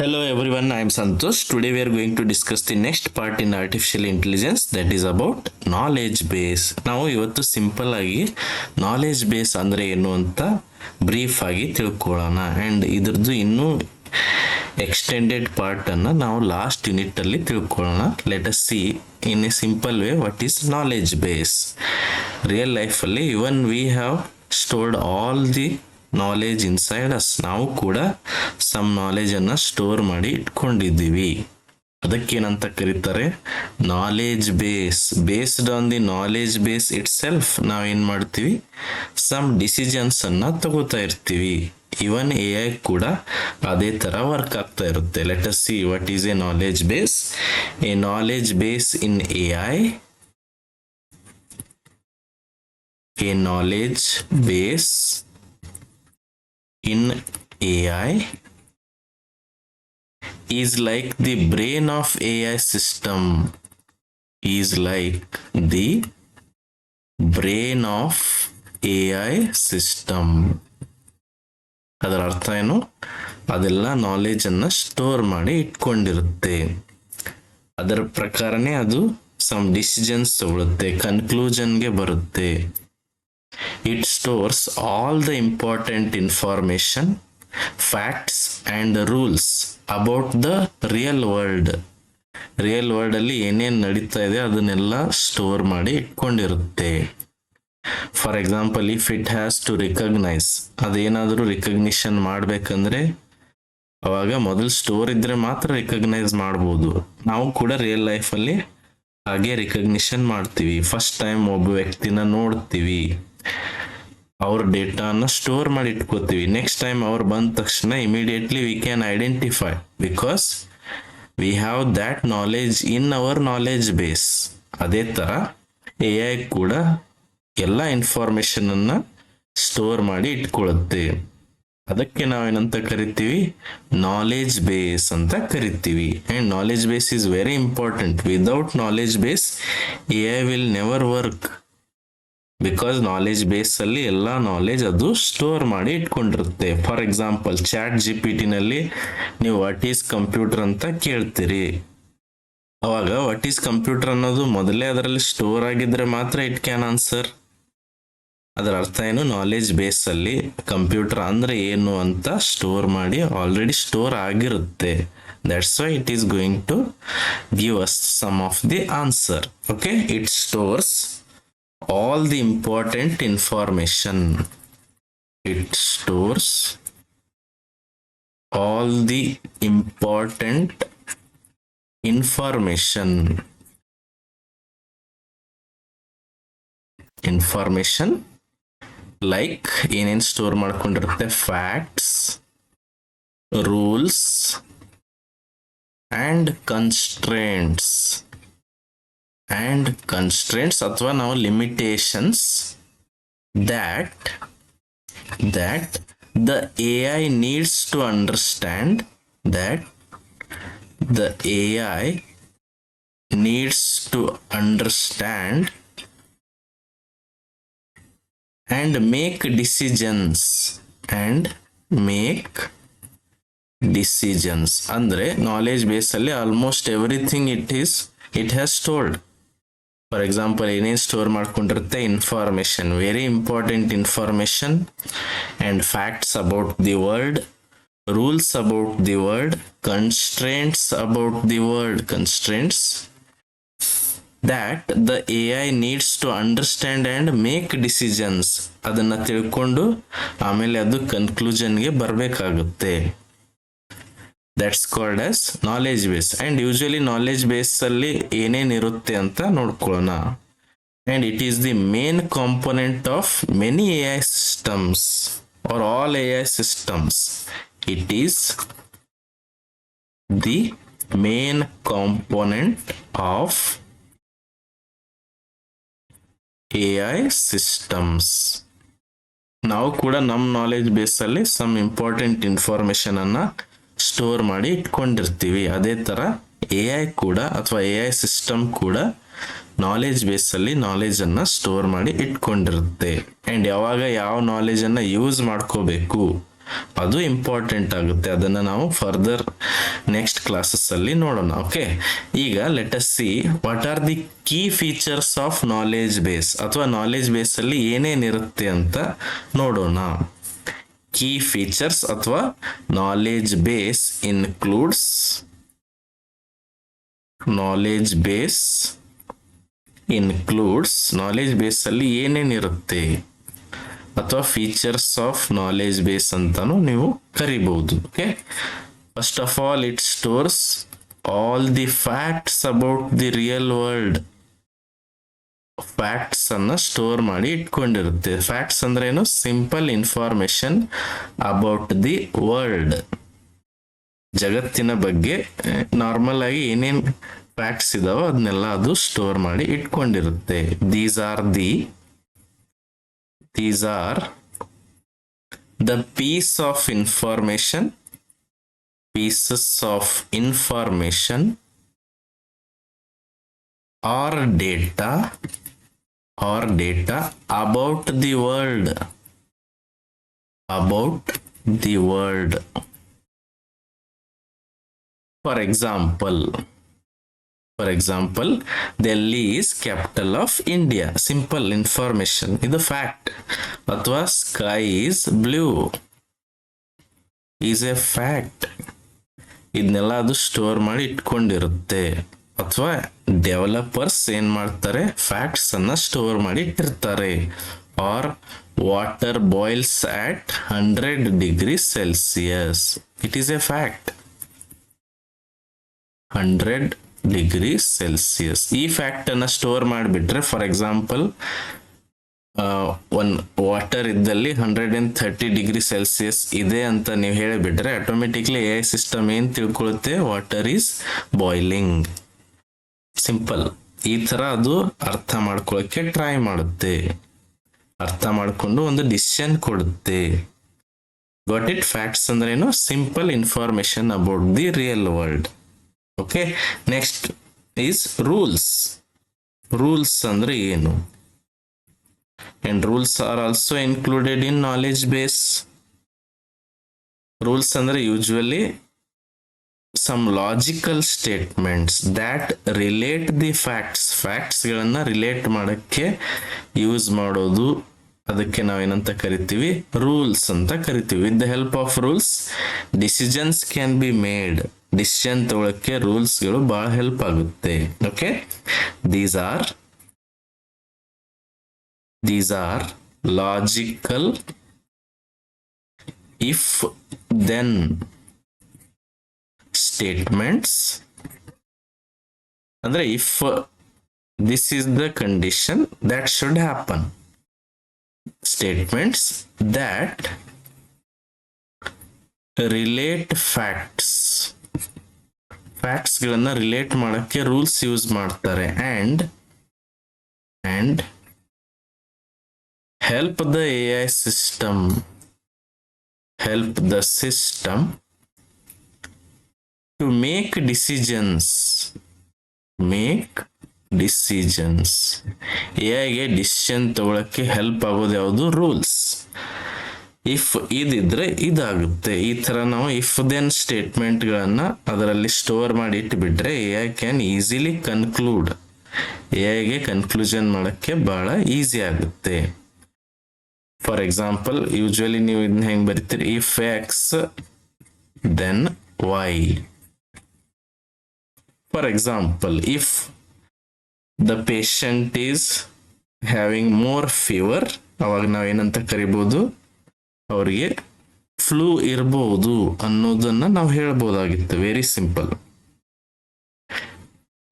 Hello everyone, I am Santosh. Today we are going to discuss the next part in artificial intelligence, that is about knowledge base. ನಾವು ಇವತ್ತು simple ಆಗಿ knowledge base ಅಂದ್ರೆ ಏನು ಅಂತ brief ಆಗಿ ತಿಳ್ಕೊಳ್ಳೋಣ. And ಇದ್ರದ್ದು ಇನ್ನೂ ಎಕ್ಸ್ಟೆಂಡೆಡ್ ಪಾರ್ಟ್ ಅನ್ನ ನಾವು ಲಾಸ್ಟ್ ಯೂನಿಟ್ ಅಲ್ಲಿ ತಿಳ್ಕೊಳ್ಳೋಣ. Let us see in a simple way what is knowledge base. Real life ಅಲ್ಲಿ even we have stored all the knowledge inside us. ನಾವು ಕೂಡ ಸಮ್ ನಾಲೆಜ್ ಅನ್ನ ಸ್ಟೋರ್ ಮಾಡಿ ಇಟ್ಕೊಂಡಿದ್ದೀವಿ. ಅದಕ್ಕೇನಂತ ಕರೀತಾರೆ, knowledge base. Based on the knowledge base it self ನಾವೇನ್ ಮಾಡ್ತೀವಿ, some decisions ಅನ್ನ ತಗೋತಾ ಇರ್ತೀವಿ. ಇವನ್ ಎ ಐ ಕೂಡ ಅದೇ ತರ ವರ್ಕ್ ಆಗ್ತಾ ಇರುತ್ತೆ. Let us see what is A knowledge base. A knowledge base in a I, A knowledge base in AI is like the brain of AI system. Is like the brain of AI system. ಅದರ ಅರ್ಥ ಏನು? ಅದೆಲ್ಲ knowledge ಅನ್ನ store ಮಾಡಿ ಇಟ್ಕೊಂಡಿರುತ್ತೆ. ಅದರ ಪ್ರಕಾರನೇ ಅದು some decisions ತಗೊಳುತ್ತೆ, ಕನ್ಕ್ಲೂಷನ್ಗೆ ಬರುತ್ತೆ. It stores all the important information, facts and rules about the real world. Real world ಅಲ್ಲಿ ಏನೇನ್ ನಡೀತಾ ಇದೆ ಅದನ್ನೆಲ್ಲ ಸ್ಟೋರ್ ಮಾಡಿ ಇಟ್ಕೊಂಡಿರುತ್ತೆ. For example, if it has to recognise, ಅದೇನಾದ್ರೂ ರಿಕಗ್ನಿಷನ್ ಮಾಡ್ಬೇಕಂದ್ರೆ ಅವಾಗ ಮೊದಲು ಸ್ಟೋರ್ ಇದ್ರೆ ಮಾತ್ರ ರಿಕಗ್ನೈಸ್ ಮಾಡ್ಬೋದು. ನಾವು ಕೂಡ ರಿಯಲ್ ಲೈಫ್ ಅಲ್ಲಿ ಹಾಗೆ ರಿಕಗ್ನಿಷನ್ ಮಾಡ್ತೀವಿ. ಫಸ್ಟ್ ಟೈಮ್ ಒಬ್ಬ ವ್ಯಕ್ತಿನ ನೋಡ್ತೀವಿ, ಅವ್ರ ಡೇಟಾನ ಸ್ಟೋರ್ ಮಾಡಿ ಇಟ್ಕೋತೀವಿ. ನೆಕ್ಸ್ಟ್ ಟೈಮ್ ಅವ್ರು ಬಂದ ತಕ್ಷಣ immediately we can identify because we have that knowledge in our knowledge base. ಅದೇ ತರ ಎ ಐ ಕೂಡ ಎಲ್ಲ ಇನ್ಫಾರ್ಮೇಶನ್ ಅನ್ನ ಸ್ಟೋರ್ ಮಾಡಿ ಇಟ್ಕೊಳ್ಳುತ್ತೆ. ಅದಕ್ಕೆ ನಾವೇನಂತ ಕರಿತೀವಿ, ನಾಲೆಜ್ ಬೇಸ್ ಅಂತ ಕರಿತೀವಿ. And knowledge base is very important. Without knowledge base A I will never work. Because knowledge base ಅಲ್ಲಿ ಎಲ್ಲ ನಾಲೆಜ್ ಅದು ಸ್ಟೋರ್ ಮಾಡಿ ಇಟ್ಕೊಂಡಿರುತ್ತೆ. ಫಾರ್ ಎಕ್ಸಾಂಪಲ್, ಚಾಟ್ GPT ನಲ್ಲಿ ನೀವು ವಾಟ್ ಈಸ್ ಕಂಪ್ಯೂಟರ್ ಅಂತ ಕೇಳ್ತೀರಿ. ಅವಾಗ ವಾಟ್ ಈಸ್ ಕಂಪ್ಯೂಟರ್ ಅನ್ನೋದು ಮೊದಲೇ ಅದರಲ್ಲಿ ಸ್ಟೋರ್ ಆಗಿದ್ರೆ ಮಾತ್ರ ಇಟ್ ಕ್ಯಾನ್ ಆನ್ಸರ್. ಅದರ ಅರ್ಥ ಏನು, ನಾಲೆಜ್ ಬೇಸ್ ಅಲ್ಲಿ ಕಂಪ್ಯೂಟರ್ ಅಂದ್ರೆ ಏನು ಅಂತ ಸ್ಟೋರ್ ಮಾಡಿ ಆಲ್ರೆಡಿ ಸ್ಟೋರ್ ಆಗಿರುತ್ತೆ. That's why it is going to give us some of the answer. Okay, it stores all the important information. It stores all the important information like ಏನೇನ್ store ಮಾಡ್ಕೊಂಡಿರುತ್ತೆ, facts, rules and constraints ಅಥವಾ ನಾವು limitations that the AI needs to understand, and make decisions. ಅಂದ್ರೆ knowledge base ಅಲ್ಲಿ almost everything it has stored. For example, ಏನೇನು store ಮಾಡ್ಕೊಂಡಿರುತ್ತೆ, information, very important information, and facts about the world, rules about the world, constraints about the world, that the AI needs to understand and make decisions. ಅದನ್ನ ತಿಳ್ಕೊಂಡು ಆಮೇಲೆ ಅದು ಕನ್ಕ್ಲೂಷನ್ಗೆ ಬರಬೇಕಾಗುತ್ತೆ. That's called as knowledge base. And usually knowledge base ಅಲ್ಲಿ ಏನೇನ್ ಇರುತ್ತೆ ಅಂತ ನೋಡ್ಕೊಳ್ಳೋಣ. And it is the main component of many AI systems or all AI systems. It is the main component of AI systems. ನಾವು ಕೂಡ ನಮ್ಮ knowledge base ಅಲ್ಲಿ some important information ಅನ್ನ ಸ್ಟೋರ್ ಮಾಡಿ ಇಟ್ಕೊಂಡಿರ್ತೀವಿ. ಅದೇ ತರ ಎ ಐ ಕೂಡ ಅಥವಾ ಎ ಐ ಸಿಸ್ಟಮ್ ಕೂಡ ನಾಲೆಜ್ ಬೇಸ್ ಅಲ್ಲಿ ನಾಲೆಜ್ ಅನ್ನ ಸ್ಟೋರ್ ಮಾಡಿ ಇಟ್ಕೊಂಡಿರುತ್ತೆ. ಅಂಡ್ ಯಾವಾಗ ಯಾವ ನಾಲೆಜ್ ಅನ್ನ ಯೂಸ್ ಮಾಡ್ಕೋಬೇಕು ಅದು ಇಂಪಾರ್ಟೆಂಟ್ ಆಗುತ್ತೆ. ಅದನ್ನ ನಾವು ಫರ್ದರ್ ನೆಕ್ಸ್ಟ್ ಕ್ಲಾಸಸ್ ಅಲ್ಲಿ ನೋಡೋಣ. ಓಕೆ, ಈಗ let us see what are the key features of knowledge base, ಅಥವಾ ನಾಲೆಜ್ ಬೇಸ್ ಅಲ್ಲಿ ಏನೇನಿರುತ್ತೆ ಅಂತ ನೋಡೋಣ. ಕೀ ಫೀಚರ್ಸ್ ಅಥವಾ knowledge base includes, knowledge base ಅಲ್ಲಿ ಏನೇನಿರುತ್ತೆ ಅಥವಾ ಫೀಚರ್ಸ್ ಆಫ್ ನಾಲೆಜ್ ಬೇಸ್ ಅಂತಾನು ನೀವು ಕರಿಬಹುದು. Okay, first of all it stores all the facts about the real world. Facts ಅನ್ನ ಸ್ಟೋರ್ ಮಾಡಿ ಇಟ್ಕೊಂಡಿರುತ್ತೆ. ಫ್ಯಾಕ್ಟ್ಸ್ ಅಂದ್ರೆ ಏನು? Simple information about the world, ಜಗತ್ತಿನ ಬಗ್ಗೆ ನಾರ್ಮಲ್ ಆಗಿ ಏನೇನ್ ಫ್ಯಾಕ್ಟ್ಸ್ ಇದಾವೋ ಅದನ್ನೆಲ್ಲ ಅದು ಸ್ಟೋರ್ ಮಾಡಿ ಇಟ್ಕೊಂಡಿರುತ್ತೆ. These are the pieces of information or data about the world. For example, Delhi is capital of India. Simple information. ಇದು ಫ್ಯಾಕ್ಟ್. ಅಥವಾ sky is blue is a fact. ಇದನ್ನೆಲ್ಲ ಅದು ಸ್ಟೋರ್ ಮಾಡಿ ಇಟ್ಕೊಂಡಿರುತ್ತೆ. ಅಥವಾ ಡೆವಲಪರ್ಸ್ ಏನ್ ಮಾಡ್ತಾರೆ? ಫ್ಯಾಕ್ಟ್ಸ್ ಅನ್ನ ಸ್ಟೋರ್ ಮಾಡಿ ಇಟ್ಟಿರ್ತಾರೆ. Or water boils at 100 degrees Celsius. It is a fact. 100 degrees Celsius. ಈ ಫ್ಯಾಕ್ಟ್ ಅನ್ನ ಸ್ಟೋರ್ ಮಾಡಿಬಿಟ್ರೆ, ಫಾರ್ ಎಕ್ಸಾಂಪಲ್ ಒನ್ ವಾಟರ್ ಇದ್ದಲ್ಲಿ 130 ಡಿಗ್ರಿ ಸೆಲ್ಸಿಯಸ್ ಇದೆ ಅಂತ ನೀವು ಹೇಳಿಬಿಟ್ರೆ ಆಟೋಮೆಟಿಕ್ಲಿ ಎ ಸಿಸ್ಟಮ್ ಏನ್ ತಿಳ್ಕೊಳ್ಳುತ್ತೆ? Water is boiling. ಸಿಂಪಲ್. ಈ ತರ ಅದು ಅರ್ಥ ಮಾಡ್ಕೊಳ್ಳೋಕೆ ಟ್ರೈ ಮಾಡುತ್ತೆ. ಅರ್ಥ ಮಾಡ್ಕೊಂಡು ಒಂದು ಡಿಸಿಷನ್ ಕೊಡುತ್ತೆ. Got it? ಫ್ಯಾಕ್ಟ್ಸ್ ಅಂದ್ರೆ ಏನು? Simple information about the real world. Okay, next is rules. Rules ಅಂದ್ರೆ ಏನು? And rules are also included in knowledge base. Rules ಅಂದ್ರೆ ಯೂಶುವಲಿ some logical statements that relate the facts ಗಳನ್ನ relate ಮಾಡಕ್ಕೆ use ಮಾಡೋದು. ಅದಕ್ಕೆ ನಾವೇನಂತ ಕರಿತೀವಿ? ರೂಲ್ಸ್ ಅಂತ ಕರಿತೀವಿ. With the help of rules decisions can be made. Decision ತಗೊಳಕ್ಕೆ ರೂಲ್ಸ್ ಗಳು ಬಹಳ ಹೆಲ್ಪ್ ಆಗುತ್ತೆ. Okay, these are logical if then statements. ಅಂದ್ರೆ if this is the condition that should happen. Statements that relate facts ಗಳನ್ನ relate ಮಾಡಕ್ಕೆ rules use ಮಾಡ್ತಾರೆ. and help the AI system to make decisions. ಎಐಗೆ decision ತಗೊಳಕ್ಕೆ help ಆಗೋದು ಯಾವುದು? Rules. If ಇದಿದ್ರೆ ಇದಾಗುತ್ತೆ. ಈ ತರ ನಾವು ಇಫ್ ದೆನ್ ಸ್ಟೇಟ್ಮೆಂಟ್ ಗಳನ್ನ ಅದರಲ್ಲಿ ಸ್ಟೋರ್ ಮಾಡಿ ಇಟ್ಬಿಟ್ರೆ ಎಐ ಕ್ಯಾನ್ ಈಸಿಲಿ ಕನ್ಕ್ಲೂಡ್. ಎಐಗೆ ಕನ್ಕ್ಲೂಷನ್ ಮಾಡಕ್ಕೆ ಬಹಳ ಈಸಿ ಆಗುತ್ತೆ. ಫಾರ್ ಎಕ್ಸಾಂಪಲ್, ಯೂಶುವಲಿ ನೀವು ಇದನ್ನ ಹೆಂಗ್ ಬರೀತೀರಿ? If X then Y. For example, if the patient is having more fever, ಅವಾಗ ನಾವು ಏನಂತ ಕರಿಬಹುದು? ಅವರಿಗೆ ಫ್ಲೂ ಇರಬಹುದು ಅನ್ನೋದನ್ನ ನಾವು ಹೇಳ್ಬೋದಾಗಿತ್ತು. Very simple.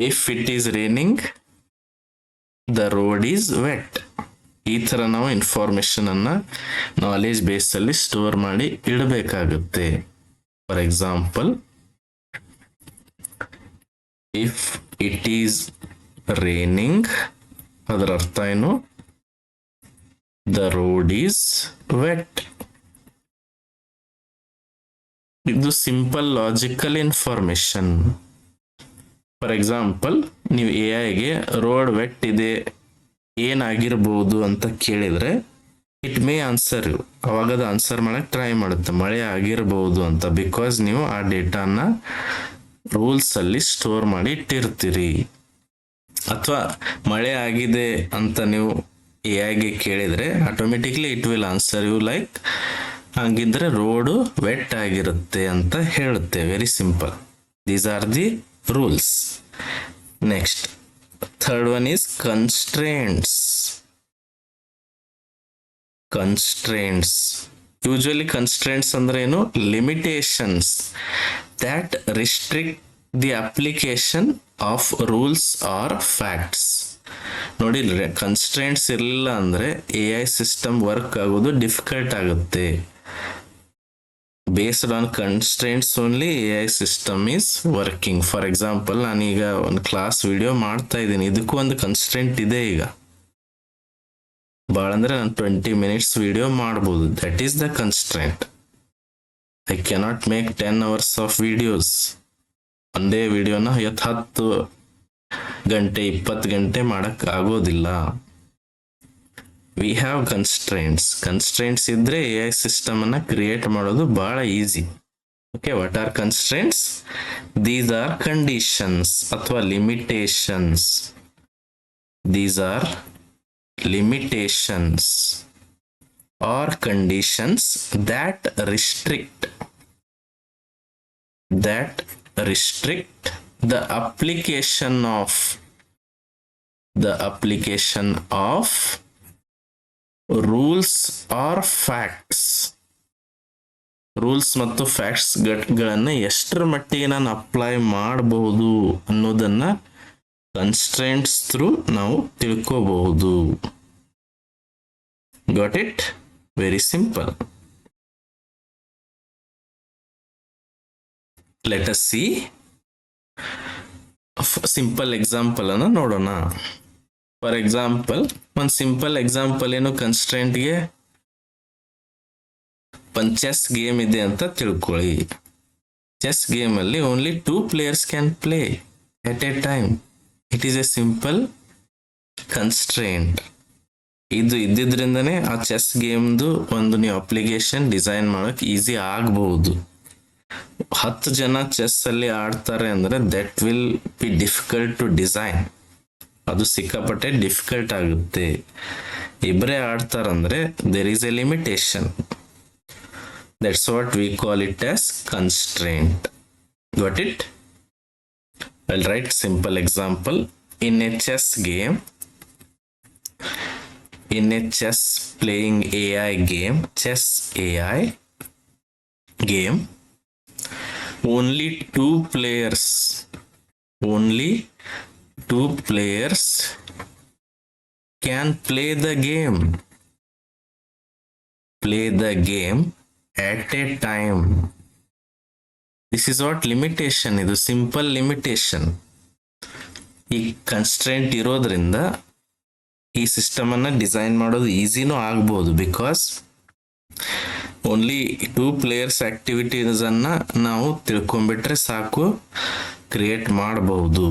If it is raining the road is wet. ಈ ತರ ನಾವು ಇನ್ಫಾರ್ಮೇಶನ್ ಅನ್ನ ನಾಲೆಜ್ ಬೇಸ್ ಅಲ್ಲಿ ಸ್ಟೋರ್ ಮಾಡಿ ಇಡಬೇಕಾಗುತ್ತೆ. For example, if it is raining, ಅದರ ಅರ್ಥ ಏನು? The road is wet. ಇದು simple logical information. For example, ನೀವು ಎಐಗೆ ರೋಡ್ ವೆಟ್ ಇದೆ ಏನಾಗಿರ್ಬೋದು ಅಂತ ಕೇಳಿದ್ರೆ ಇಟ್ ಮೇ ಆನ್ಸರ್ ಯು, ಅವಾಗ ಅದು ಆನ್ಸರ್ ಮಾಡಕ್ ಟ್ರೈ ಮಾಡುತ್ತೆ ಮಳೆ ಆಗಿರಬಹುದು ಅಂತ, ಬಿಕಾಸ್ ನೀವು ಆ ಡೇಟಾನ ರೂಲ್ಸ್ ಅಲ್ಲಿ ಸ್ಟೋರ್ ಮಾಡಿ ಇಟ್ಟಿರ್ತೀರಿ. ಅಥವಾ ಮಳೆ ಆಗಿದೆ ಅಂತ ನೀವು ಎಐಗೆ ಕೇಳಿದ್ರೆ automatically it will answer you like ಹಂಗಿದ್ರೆ ರೋಡು ವೆಟ್ ಆಗಿರುತ್ತೆ ಅಂತ ಹೇಳುತ್ತೆ. Very simple. These are the rules. Next third one is constraints. Usually constraints ಅಂದ್ರೆ ಏನು? Limitations that restrict the application of rules or facts. ನೋಡಿ, ಕನ್ಸ್ಟ್ರೇಂಟ್ಸ್ ಇರಲಿಲ್ಲ ಅಂದ್ರೆ A I system work ಆಗೋದು ಡಿಫಿಕಲ್ಟ್ ಆಗುತ್ತೆ. Based on constraints only A I system is working. For example, ನಾನೀಗ ಒಂದು class video ಮಾಡ್ತಾ ಇದ್ದೀನಿ, ಇದಕ್ಕೂ ಒಂದು ಕನ್ಸ್ಟ್ರೇಂಟ್ ಇದೆ. ಈಗ ಭಾಳ ಅಂದ್ರೆ ನಾನು 20 minutes ವಿಡಿಯೋ ಮಾಡ್ಬೋದು. That is the constraint. I cannot make 10 hours of videos. ಒಂದೇ ವಿಡಿಯೋನ 10 ಗಂಟೆ 20 ಗಂಟೆ ಮಾಡಕ್ ಆಗೋದಿಲ್ಲ. ವಿ ಹ್ಯಾವ್ ಕನ್ಸ್ಟ್ರೇಂಟ್ಸ್ ಇದ್ರೆ ಎ ಐ ಸಿಸ್ಟಮ್ ಅನ್ನ ಕ್ರಿಯೇಟ್ ಮಾಡೋದು ಬಹಳ easy. Okay, what are constraints? These are conditions ಅಥವಾ limitations. These are limitations or conditions that restrict the application of rules or facts. Rules ಮತ್ತು ಫ್ಯಾಕ್ಟ್ಸ್ ಗಳನ್ನ ಎಷ್ಟರ ಮಟ್ಟಿಗೆ ನಾನು ಅಪ್ಲೈ ಮಾಡಬಹುದು ಅನ್ನೋದನ್ನ ಕನ್ಸ್ಟ್ರೇಂಟ್ಸ್ ಥ್ರೂ ನಾವು ತಿಳ್ಕೋಬಹುದು. Got it? Very simple. Let us C simple example ಅನ್ನ ನೋಡೋಣ. ಫಾರ್ ಎಕ್ಸಾಂಪಲ್, ಒಂದು ಸಿಂಪಲ್ ಎಕ್ಸಾಂಪಲ್ ಏನು? ಕನ್ಸ್ಟ್ರೇಂಟ್ಗೆ ಒಂದು ಚೆಸ್ ಗೇಮ್ ಇದೆ ಅಂತ ತಿಳ್ಕೊಳ್ಳಿ. ಚೆಸ್ ಗೇಮ್ ಅಲ್ಲಿ only 2 players can play at a time. It is a simple constraint. ಇದು ಇದ್ದಿದ್ರಿಂದನೇ ಆ ಚೆಸ್ ಗೇಮ್ದು ಒಂದು ನೀವು ಅಪ್ಲಿಕೇಶನ್ ಡಿಸೈನ್ ಮಾಡಕ್ ಈಸಿ ಆಗಬಹುದು. 10 ಜನ ಚೆಸ್ ಅಲ್ಲಿ ಆಡ್ತಾರೆ ಅಂದ್ರೆ that will be difficult to design. ಅದು ಸಿಕ್ಕಾಪಟ್ಟೆ ಡಿಫಿಕಲ್ಟ್ ಆಗುತ್ತೆ. ಇಬ್ಬರೇ ಆಡ್ತಾರಂದ್ರೆ there is a limitation. That's what we call it as constraint. Got it? I'll write simple example. In a chess game, in a chess playing AI game, chess AI game, only two players can play the game at a time. This is what limitation. ಇದು simple limitation. ಈ constraint ಇರೋದ್ರಿಂದ ಈ system ಅನ್ನ design ಮಾಡೋದು ಈಸಿನೂ ಆಗ್ಬೋದು. Because only 2 players activities ಅನ್ನ ನಾವು ತಿಳ್ಕೊಂಡ್ಬಿಟ್ರೆ ಸಾಕು, ಕ್ರಿಯೇಟ್ ಮಾಡಬಹುದು.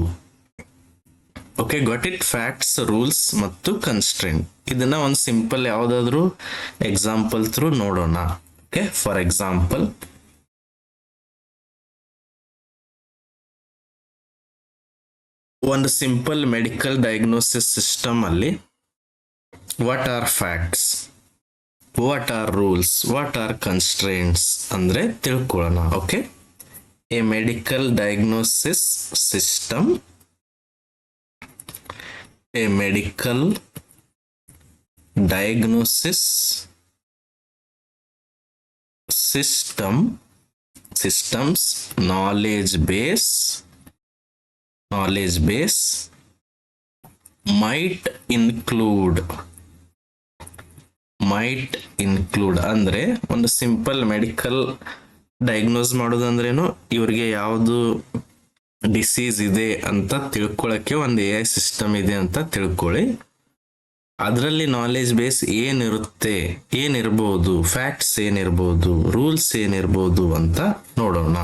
Okay, got it? Facts, rules ಮತ್ತು ಕನ್ಸ್ಟ್ರೇಂಟ್. ಇದನ್ನ ಒಂದು ಸಿಂಪಲ್ ಯಾವ್ದಾದ್ರು ಎಕ್ಸಾಂಪಲ್ ಥ್ರೂ ನೋಡೋಣ. ಓಕೆ, ಫಾರ್ ಎಕ್ಸಾಂಪಲ್, ಒಂದು ಸಿಂಪಲ್ ಮೆಡಿಕಲ್ ಡಯಾಗ್ನೋಸಿಸ್ ಸಿಸ್ಟಮ್ ಅಲ್ಲಿ what are facts, what are rules, what are constraints ಅಂದ್ರೆ ತಿಳ್ಕೊಳ್ಳೋಣ. Okay, A medical diagnosis system, A medical diagnosis systems knowledge base might include ಅಂದ್ರೆ ಒಂದು simple medical diagnose ಮಾಡೋದಂದ್ರೇನು, ಇವ್ರಿಗೆ ಯಾವುದು disease ಇದೆ ಅಂತ ತಿಳ್ಕೊಳಕ್ಕೆ ಒಂದು ಎ ಐ ಸಿಸ್ಟಮ್ ಇದೆ ಅಂತ ತಿಳ್ಕೊಳ್ಳಿ. ಅದರಲ್ಲಿ ನಾಲೆಜ್ ಬೇಸ್ ಏನಿರ್ಬೋದು, ಫ್ಯಾಕ್ಟ್ಸ್ ಏನಿರ್ಬೋದು, ರೂಲ್ಸ್ ಏನಿರ್ಬೋದು ಅಂತ ನೋಡೋಣ.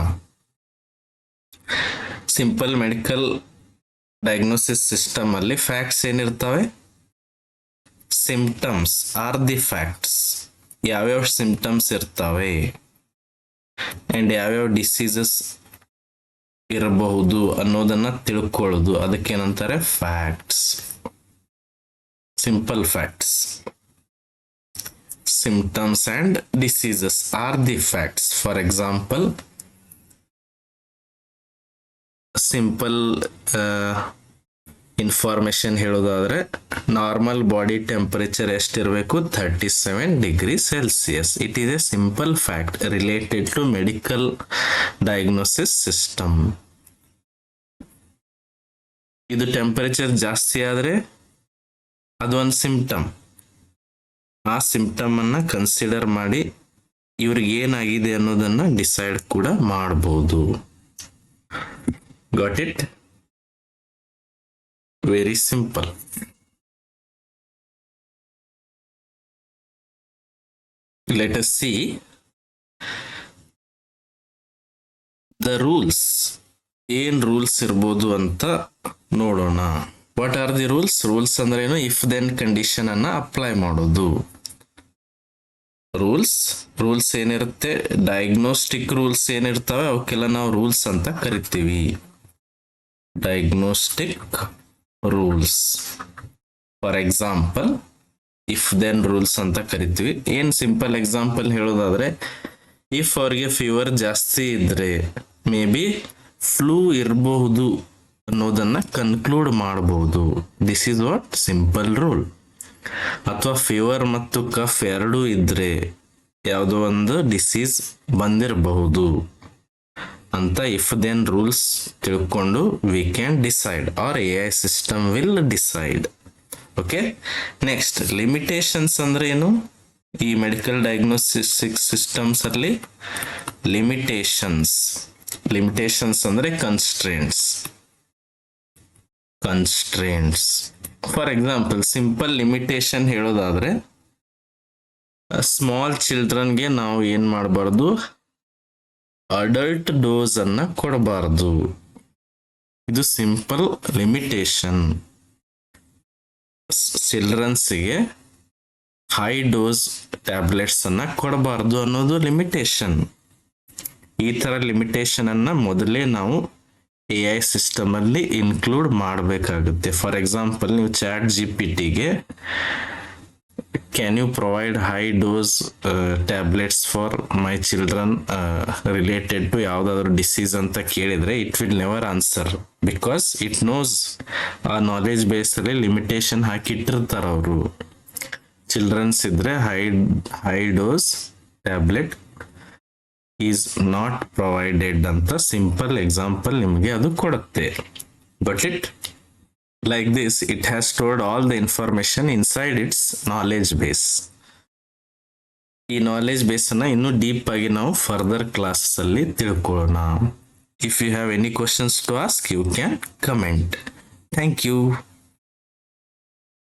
ಸಿಂಪಲ್ ಮೆಡಿಕಲ್ ಡಯಾಗ್ನೋಸಿಸ್ ಸಿಸ್ಟಮ್ ಅಲ್ಲಿ ಫ್ಯಾಕ್ಟ್ಸ್ ಏನಿರ್ತವೆ? Symptoms are the facts. ಯಾವ್ಯಾವ ಸಿಂಪ್ಟಮ್ಸ್ ಇರ್ತವೆ ಅಂಡ್ ಯಾವ್ಯಾವ ಡಿಸೀಸಸ್ ಇರಬಹುದು ಅನ್ನೋದನ್ನ ತಿಳ್ಕೊಳ್ಳೋದು, ಅದಕ್ಕೇನಂತಾರೆ facts. Simple facts. Symptoms and diseases are the facts. For example, simple information ಹೇಳೋದಾದ್ರೆ, ನಾರ್ಮಲ್ ಬಾಡಿ ಟೆಂಪರೇಚರ್ ಎಷ್ಟಿರಬೇಕು? 37 degree Celsius. It is a simple fact related to medical diagnosis system. ಇದು temperature ಜಾಸ್ತಿ ಆದ್ರೆ ಅದು ಒಂದು ಸಿಂಪ್ಟಮ್. ಆ ಸಿಂಪ್ಟಮ್ ಅನ್ನ consider ಮಾಡಿ ಇವ್ರಿಗೆ ಏನಾಗಿದೆ ಅನ್ನೋದನ್ನ ಡಿಸೈಡ್ ಕೂಡ ಮಾಡಬಹುದು. Got it? Very simple. Let us see the rules. ಏನ್ ರೂಲ್ಸ್ ಇರ್ಬೋದು ಅಂತ ನೋಡೋಣ. What are the rules? Rules ಅಂದ್ರೆ ಏನು? ಇಫ್ ದೆನ್ ಕಂಡೀಷನ್ ಅನ್ನ ಅಪ್ಲೈ ಮಾಡೋದು. ರೂಲ್ಸ್ ಏನಿರುತ್ತೆ, ಡಯಾಗ್ನೋಸ್ಟಿಕ್ ರೂಲ್ಸ್ ಏನಿರ್ತವೆ ಅವಕ್ಕೆಲ್ಲ ನಾವು ರೂಲ್ಸ್ ಅಂತ ಕರಿತೀವಿ. Diagnostic rules. For example, if then rules ಅಂತ ಕರಿತೀವಿ. ಏನ್ ಸಿಂಪಲ್ ಎಕ್ಸಾಂಪಲ್ ಹೇಳೋದಾದ್ರೆ, ಇಫ್ ಅವ್ರಿಗೆ ಫೀವರ್ ಜಾಸ್ತಿ ಇದ್ರೆ ಮೇ ಬಿ ಫ್ಲೂ ಇರಬಹುದು ಅನ್ನೋದನ್ನ ಕನ್ಕ್ಲೂಡ್ ಮಾಡಬಹುದು. This is what simple rule. ಅಥವಾ ಫೀವರ್ ಮತ್ತು ಕಫ್ ಎರಡೂ ಇದ್ರೆ ಯಾವುದೋ ಒಂದು ಡಿಸೀಸ್ ಬಂದಿರಬಹುದು ಅಂತ ಇಫ್ ದೆನ್ ರೂಲ್ಸ್ ತಿಳ್ಕೊಂಡು we can decide, or AI system will decide. Okay, next limitations ಅಂದ್ರೆ ಏನು? ಈ ಮೆಡಿಕಲ್ ಡಯಾಗ್ನೋಸ್ಟಿಕ್ ಸಿಸ್ಟಮ್ಸ್ ಅಲ್ಲಿ ಲಿಮಿಟೇಷನ್ಸ್ ಅಂದ್ರೆ constraints. For example, simple limitation ಹೇಳೋದಾದ್ರೆ, ಸ್ಮಾಲ್ ಚಿಲ್ಡ್ರನ್ಗೆ ನಾವು ಏನ್ ಮಾಡಬಾರ್ದು? ಅಡಲ್ಟ್ ಡೋಸ್ ಅನ್ನ ಕೊಡಬಾರ್ದು. ಇದು ಸಿಂಪಲ್ ಲಿಮಿಟೇಷನ್. ಚಿಲ್ಡ್ರನ್ಸ್ಗೆ ಹೈ ಡೋಸ್ ಟ್ಯಾಬ್ಲೆಟ್ಸ್ ಅನ್ನ ಕೊಡಬಾರ್ದು ಅನ್ನೋದು ಲಿಮಿಟೇಷನ್. ಈ ತರ ಲಿಮಿಟೇಷನ್ ಅನ್ನ ಮೊದಲೇ ನಾವು AI ಸಿಸ್ಟಮ್ ಅಲ್ಲಿ ಇನ್ಕ್ಲೂಡ್ ಮಾಡಬೇಕಾಗುತ್ತೆ. ಫಾರ್ ಎಕ್ಸಾಂಪಲ್, ನೀವು ಚಾಟ್ GPT-ಗೆ can you provide high dose tablets for my children related to ಯಾವ್ದಾದ್ರು ಡಿಸೀಸ್ ಅಂತ ಕೇಳಿದ್ರೆ it will never answer, because it knows ಆ ನಾಲೆಜ್ ಬೇಸ್ ಅಲ್ಲಿ ಲಿಮಿಟೇಷನ್ ಹಾಕಿಟ್ಟಿರ್ತಾರ ಅವರು. ಚಿಲ್ಡ್ರನ್ಸ್ ಇದ್ರೆ high dose tablet is not provided ಅಂತ ಸಿಂಪಲ್ ಎಕ್ಸಾಂಪಲ್ ನಿಮಗೆ ಅದು ಕೊಡುತ್ತೆ. But it like this, it has stored all the information inside its knowledge base. ಈ ನಾಲೆಜ್ ಬೇಸ್ ಅನ್ನ ಇನ್ನೂ ಡೀಪ್ ಆಗಿ ನಾವು ಫರ್ದರ್ ಕ್ಲಾಸಸ್ ಅಲ್ಲಿ ತಿಳ್ಕೊಳ್ಳೋಣ. If you have any questions to ask, you can comment. Thank you.